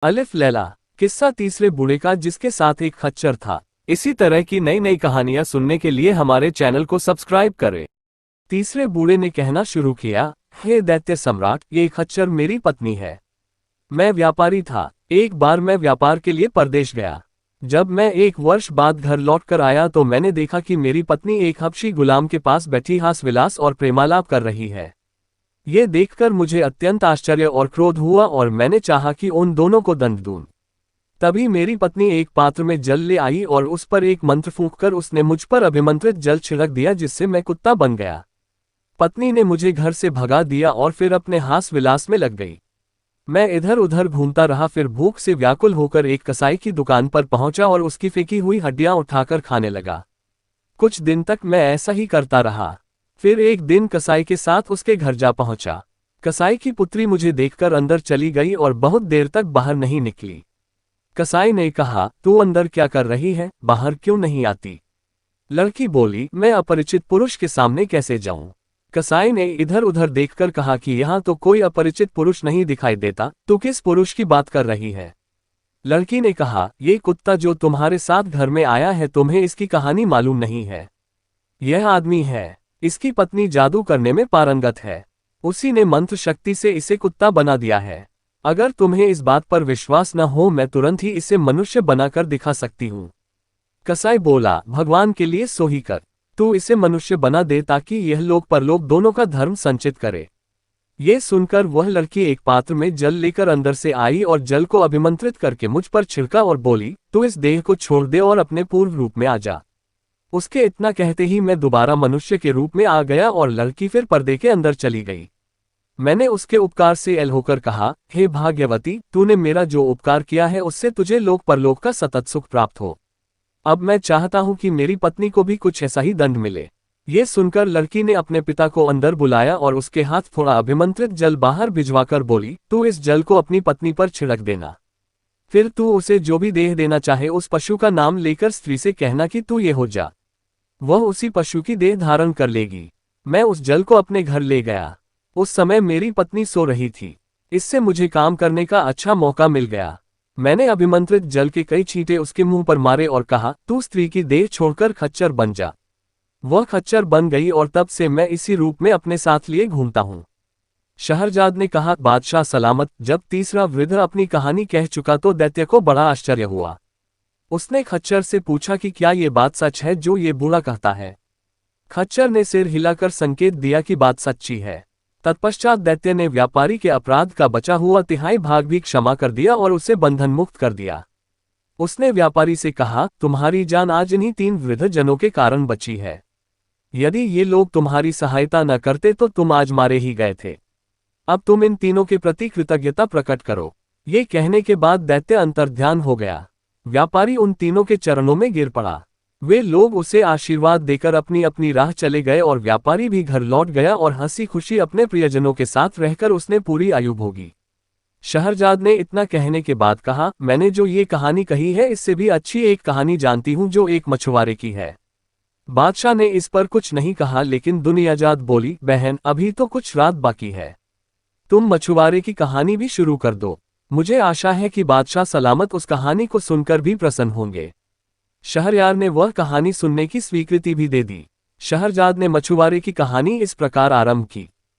अलिफ लैला। किस्सा तीसरे बूढ़े का जिसके साथ एक खच्चर था। इसी तरह की नई नई कहानियां सुनने के लिए हमारे चैनल को सब्सक्राइब करें। तीसरे बूढ़े ने कहना शुरू किया, हे दैत्य सम्राट, ये खच्चर मेरी पत्नी है। मैं व्यापारी था। एक बार मैं व्यापार के लिए परदेश गया। जब मैं 1 वर्ष बाद घर लौटकर आया तो मैंने देखा कि मेरी पत्नी एक हबशी गुलाम के पास बैठी हास विलास और प्रेमालाप कर रही है। ये देखकर मुझे अत्यंत आश्चर्य और क्रोध हुआ और मैंने चाहा कि उन दोनों को दंड दूं। तभी मेरी पत्नी एक पात्र में जल ले आई और उस पर एक मंत्र फूंककर उसने मुझ पर अभिमंत्रित जल छिड़क दिया, जिससे मैं कुत्ता बन गया। पत्नी ने मुझे घर से भगा दिया और फिर अपने हास विलास में लग गई। मैं इधर उधर घूमता रहा, फिर भूख से व्याकुल होकर एक कसाई की दुकान पर पहुंचा और उसकी फेंकी हुई हड्डियां उठाकर खाने लगा। कुछ दिन तक मैं ऐसा ही करता रहा। फिर एक दिन कसाई के साथ उसके घर जा पहुंचा। कसाई की पुत्री मुझे देखकर अंदर चली गई और बहुत देर तक बाहर नहीं निकली। कसाई ने कहा, तू अंदर क्या कर रही है, बाहर क्यों नहीं आती? लड़की बोली, मैं अपरिचित पुरुष के सामने कैसे जाऊं? कसाई ने इधर उधर देखकर कहा कि यहाँ तो कोई अपरिचित पुरुष नहीं दिखाई देता, तू किस पुरुष की बात कर रही है? लड़की ने कहा, ये कुत्ता जो तुम्हारे साथ घर में आया है, तुम्हें इसकी कहानी मालूम नहीं है। यह आदमी है। इसकी पत्नी जादू करने में पारंगत है। उसी ने मंत्र शक्ति से इसे कुत्ता बना दिया है। अगर तुम्हें इस बात पर विश्वास न हो, मैं तुरंत ही इसे मनुष्य बनाकर दिखा सकती हूँ। कसाई बोला, भगवान के लिए सो ही कर। तू इसे मनुष्य बना दे ताकि यह लोक परलोक दोनों का धर्म संचित करे। ये सुनकर वह लड़की एक पात्र में जल लेकर अंदर से आई और जल को अभिमंत्रित करके मुझ पर छिड़का और बोली, तू इस देह को छोड़ दे और अपने पूर्व रूप में आ जा। उसके इतना कहते ही मैं दोबारा मनुष्य के रूप में आ गया और लड़की फिर पर्दे के अंदर चली गई। मैंने उसके उपकार से एल होकर कहा, हे भाग्यवती, तूने मेरा जो उपकार किया है उससे तुझे लोक परलोक का सतत सुख प्राप्त हो। अब मैं चाहता हूं कि मेरी पत्नी को भी कुछ ऐसा ही दंड मिले। ये सुनकर लड़की ने अपने पिता को अंदर बुलाया और उसके हाथ थोड़ा अभिमंत्रित जल बाहर भिजवाकर बोली, तू इस जल को अपनी पत्नी पर छिड़क देना। फिर तू उसे जो भी देह देना चाहे उस पशु का नाम लेकर स्त्री से कहना कि तू ये हो जा। वह उसी पशु की देह धारण कर लेगी। मैं उस जल को अपने घर ले गया। उस समय मेरी पत्नी सो रही थी। इससे मुझे काम करने का अच्छा मौका मिल गया। मैंने अभिमंत्रित जल के कई छींटे उसके मुंह पर मारे और कहा, तू स्त्री की देह छोड़कर खच्चर बन जा। वह खच्चर बन गई और तब से मैं इसी रूप में अपने साथ लिए घूमता हूँ। शहरजाद ने कहा, बादशाह सलामत। जब तीसरा वृद्ध अपनी कहानी कह चुका तो दैत्य को बड़ा आश्चर्य हुआ। उसने खच्चर से पूछा कि क्या ये बात सच है जो ये बूढ़ा कहता है? खच्चर ने सिर हिलाकर संकेत दिया कि बात सच्ची है। तत्पश्चात दैत्य ने व्यापारी के अपराध का बचा हुआ तिहाई भाग भी क्षमा कर दिया और उसे बंधन मुक्त कर दिया। उसने व्यापारी से कहा, तुम्हारी जान आज इन्हीं 3 वृद्ध जनों के कारण बची है। यदि ये लोग तुम्हारी सहायता न करते तो तुम आज मारे ही गए थे। अब तुम इन तीनों के प्रति कृतज्ञता प्रकट करो। ये कहने के बाद दैत्य अंतर्ध्यान हो गया। व्यापारी उन तीनों के चरणों में गिर पड़ा। वे लोग उसे आशीर्वाद देकर अपनी अपनी राह चले गए और व्यापारी भी घर लौट गया और हंसी खुशी अपने प्रियजनों के साथ रहकर उसने पूरी आयु भोगी। शहरजाद ने इतना कहने के बाद कहा, मैंने जो ये कहानी कही है इससे भी अच्छी एक कहानी जानती हूँ जो एक मछुआरे की है। बादशाह ने इस पर कुछ नहीं कहा, लेकिन दुनियाजाद बोली, बहन, अभी तो कुछ रात बाकी है। तुम मछुआरे की कहानी भी शुरू कर दो। मुझे आशा है कि बादशाह सलामत उस कहानी को सुनकर भी प्रसन्न होंगे। शहरयार ने वह कहानी सुनने की स्वीकृति भी दे दी। शहरजाद ने मछुआरे की कहानी इस प्रकार आरंभ की।